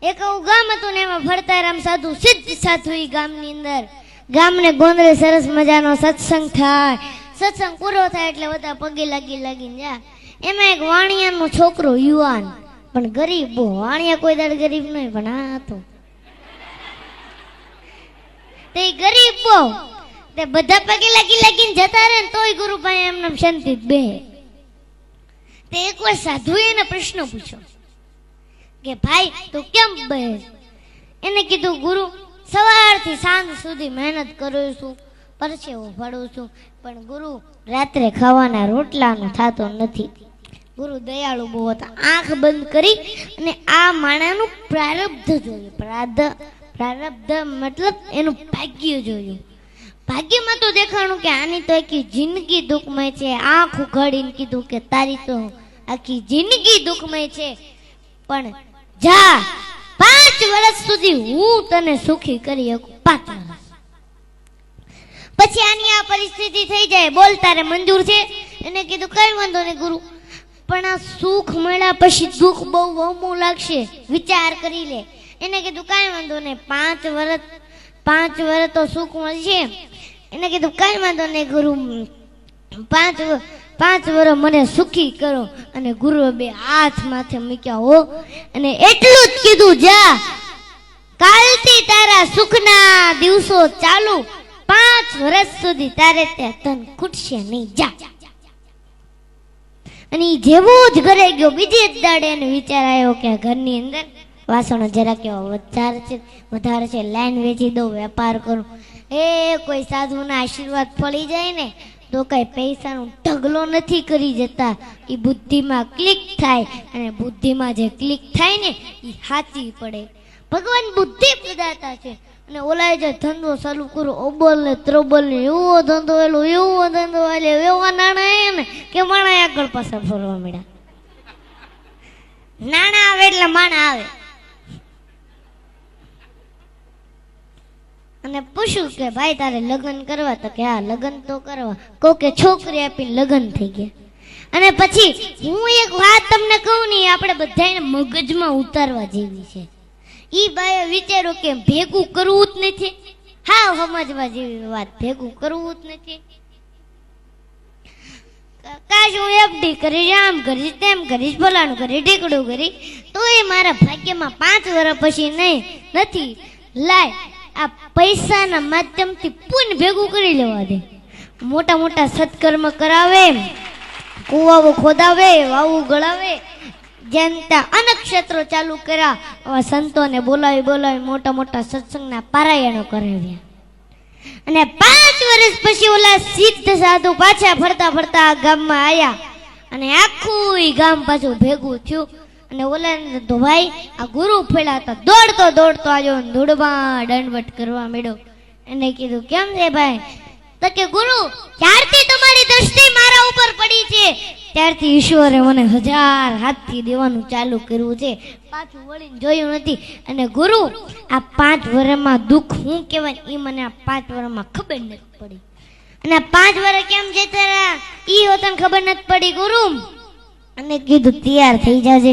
એક એવું ગામ હતું ને એમાં ભરતારામ સાધુ સિદ્ધ સાધુ એ ગામની અંદર ગામને ગોંદરે સરસ મજાનો સત્સંગ થાય. સત્સંગ પૂરો થાય એટલે બધા પગે લાગીને જા. એમાં એક વાણિયાનો છોકરો યુવાન પણ ગરીબ, બહુ વાણિયા કોઈ દાડ ગરીબ નહીં પણ આ હતો તે ગરીબ બહુ. તે બધા પગે લાગીને જતા રહે ને તોય ગુરુભાઈ એમને શાંતિ બે. તે એકવાર સાધુએ એને પ્રશ્ન પૂછ્યો કે ભાઈ તું કેમ બે? એને કીધું ગુરુ સવારથી સાંજ સુધી મહેનત કરું છું, પરસેવો ફાડું છું, પણ ગુરુ રાત્રે ખાવાના રોટલાનું થતો નથી. ગુરુ દયાળુ બહુ હતા. આંખ બંધ કરી અને આ માણાનું પ્રારબ્ધ જોયું. પ્રારબ્ધ મતલબ એનું ભાગ્ય જોયું. ભાગ્યમાં તો દેખાણું કે આની તો આખી જિંદગી દુઃખમય છે. આંખ ઉઘાડીને કીધું કે તારી તો આખી જિંદગી દુઃખમય છે, પણ જા 5 વર્ષ સુધી હું તને સુખી કરી શકું. 5 વર્ષ પછી આની આ પરિસ્થિતિ થઈ જાય. બોલ તારે મંજૂર છે? એને કીધું કઈ વાંધો નહીં ગુરુ, પણ આ સુખ મળ્યા પછી દુઃખ બહુ વહમું લાગશે, વિચાર કરી લે. એને કીધું કઈ વાંધો નહીં, 5 વર્ષ તો સુખ મળશે. એને કીધું કઈ વાંધો નહીં ગુરુ, 5 વર્ષ મને સુખી કરો. અને ગુરુએ 2 હાથ માથે મૂક્યા હો અને એટલું જ કીધું જા કાલથી તારા સુખના દિવસો ચાલુ, 5 વર્ષ સુધી તારે ત્યાં ધન ખૂટશે નહીં, જા. અને જેવો જ ઘરે ગયો બીજે જ દાડે એને વિચાર આવ્યો કે ઘરની અંદર વાસણો જરા કેવા વધારે છે, લાઈન વેચી દઉં, વેપાર કરું. કોઈ સાધુના આશીર્વાદ ફળી જાય ને તો કઈ પૈસાનો ઢગલો નથી કરી જતા. એ બુદ્ધિમાં ક્લિક થાય અને બુદ્ધિમાં જે ક્લિક થાય ને એ સાચી પડે. ભગવાન બુદ્ધિ પ્રદાતા છે. અને ઓલાય જે ધંધો ચાલુ કરો ઓબલ ને ત્રોબલ ને એવો ધંધો એવા નાણાં ને કે માણા આગળ પાછળ ફરવા મળ્યા. નાણાં આવે એટલે માણા આવે. અને પૂછ્યું કે ભાઈ તારે લગ્ન કરવા? તો કે હા લગ્ન તો કરવા. કહું કે છોકરી આપીને લગ્ન થઈ ગયા. અને પછી હું એક વાત તમને કહું ને, આપણે બધાને મગજમાં ઉતારવા જેવી છે. ઈ બાએ વિચાર્યું કે ભેગું કરવું જ નથી. હા સમજવા જેવી વાત, ભેગું કરવું જ નથી. કાશ હું એફડી કરીશ, આમ કરીશ, તેમ કરીશ, ફલાણું કરીશ, ઢીકડું કરીશ, તો એ મારા ભાગ્યમાં 5 વર્ષ પછી નથી. લાય આ પૈસાના માધ્યમથી પુણ્ય ભેગું કરી લેવા દે. મોટા મોટા સત્કર્મ કરાવે, કુવાઓ ખોદાવે, વાવું ગળાવે, જનતા અનેક ક્ષેત્રો ચાલુ કર્યા. આવા સંતોને બોલાવી મોટા મોટા સત્સંગના પારાયણો કરાવ્યા. અને 5 વર્ષ પછી ઓલા સિદ્ધ સાધુ પાછા ફરતા આ ગામમાં આવ્યા. અને આખું ગામ પાછું ભેગું થયું. અને ઓલા તો ભાઈ આ ગુરુ ફેલા હતા, દોડતો આવ્યો, ધૂળમાં દંડવટ કરવા માંડ્યો. એને કીધું કેમ છે ભાઈ? તો કે ગુરુ જ્યારથી તમારી દ્રષ્ટિ મારા ઉપર પડી છે ત્યારથી ઈશ્વરે મને 1000 હાથથી દેવાનું ચાલુ કર્યું છે, પાછું વળીને જોયું નથી. અને ગુરુ આ 5 વર્ષમાં દુઃખ શું કહેવાય એ મને આ 5 વર્ષમાં ખબર નથી પડી. અને 5 વર્ષ કેમ જતા રહ્યા ઈ હોતને ખબર નથી પડી ગુરુ. અને કીધું તૈયાર થઈ જાજે,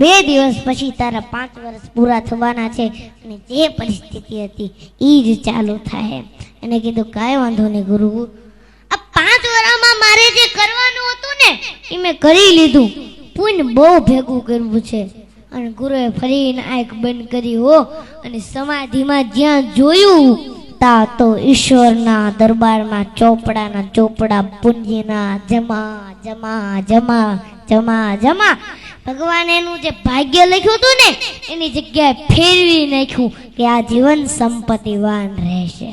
2 દિવસ પછી તારા 5 વર્ષ પૂરા થવાના છે અને જે પરિસ્થિતિ હતી એ જ ચાલુ થાય. એને કીધું કાંઈ વાંધો નહીં ગુરુ, આ 5 વર્ષમાં મારે જે કરવાનું હતું ને એ મેં કરી લીધું, પુણ્ય બહુ ભેગું કરવું છે. અને ગુરુએ ફરીને આંખ બંધ કરી હો અને સમાધિમાં જ્યાં જોયું તા તો ઈશ્વરના દરબારમાં ચોપડા પુંજીના જમા જમા જમા જમા જમા. ભગવાન એનું જે ભાગ્ય લખ્યું હતું ને એની જગ્યાએ ફેરવી નાખ્યું કે આ જીવન સંપત્તિવાન રહેશે.